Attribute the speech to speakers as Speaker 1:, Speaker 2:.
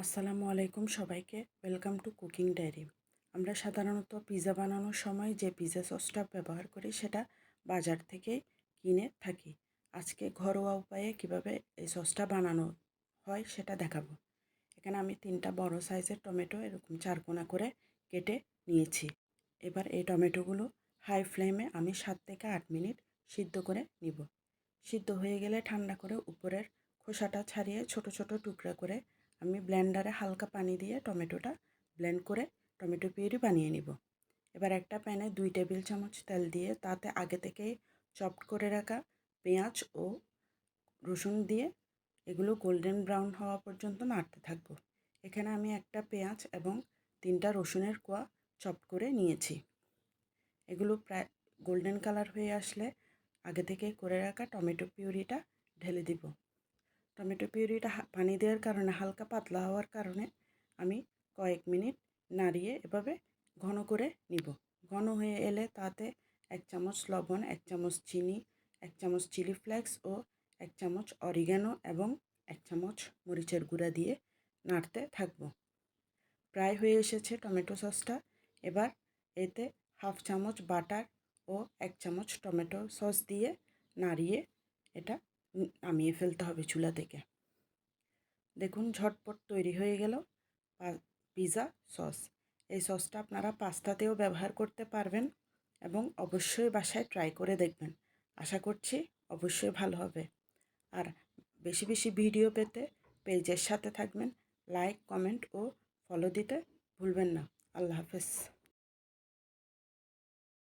Speaker 1: আসসালামু আলাইকুম সবাইকে, ওয়েলকাম টু কুকিং ডায়েরি। আমরা সাধারণত পিৎজা বানানোর সময় যে পিৎজা সসটা ব্যবহার করি সেটা বাজার থেকে কিনে থাকি। আজকে ঘরোয়া উপায়ে কিভাবে এই সসটা বানানো হয় সেটা দেখাবো। এখানে আমি 3টা বড় সাইজের টমেটো এরকম চারকোনা করে কেটে নিয়েছি। এবার এই টমেটোগুলো হাই ফ্লেমে আমি 7 থেকে 8 মিনিট সিদ্ধ করে নিব। সিদ্ধ হয়ে গেলে ঠান্ডা করে উপরের খোসাটা ছাড়িয়ে ছোট ছোট টুকরা করে আমি ব্লেন্ডারে হালকা পানি দিয়ে টমেটোটা ব্লেন্ড করে টমেটো পিউরি বানিয়ে নিব। এবার একটা প্যানে 2 টেবিল চামচ তেল দিয়ে তাতে আগে থেকেই চপড করে রাখা পেঁয়াজ ও রসুন দিয়ে এগুলো গোল্ডেন ব্রাউন হওয়া পর্যন্ত নাড়তে থাকবো। এখানে আমি একটা পেঁয়াজ এবং 3টা রসুনের কোয়া চপড করে নিয়েছি। এগুলো প্রায় গোল্ডেন কালার হয়ে আসলে আগে থেকে করে রাখা টমেটো পিউরিটা ঢেলে দিব। টমেটো পিউরিটা পানি দেওয়ার কারণে হালকা পাতলা হওয়ার কারণে আমি কয়েক মিনিট নাড়িয়ে এভাবে ঘন করে নিব। ঘন হয়ে এলে তাতে 1 চামচ লবণ, 1 চামচ চিনি, 1 চামচ চিলি ফ্লেক্স ও 1 চামচ অরিগানো এবং 1 চামচ মরিচের গুঁড়া দিয়ে নাড়তে থাকবো। প্রায় হয়ে এসেছে টমেটো সসটা। এবার এতে 1/2 চামচ বাটার ও 1 চামচ টমেটো সস দিয়ে নাড়িয়ে এটা নামিয়ে ফেলতে হবে চুলা থেকে। দেখুন ঝটপট তৈরি হয়ে গেল পিৎজা সস। এই সসটা আপনারা পাস্তাতেও ব্যবহার করতে পারবেন এবং অবশ্যই বাসায় ট্রাই করে দেখবেন। আশা করছি অবশ্যই ভালো হবে। আর বেশি বেশি ভিডিও পেতে পেজের সাথে থাকবেন। লাইক, কমেন্ট ও ফলো দিতে ভুলবেন না। আল্লাহ হাফেজ।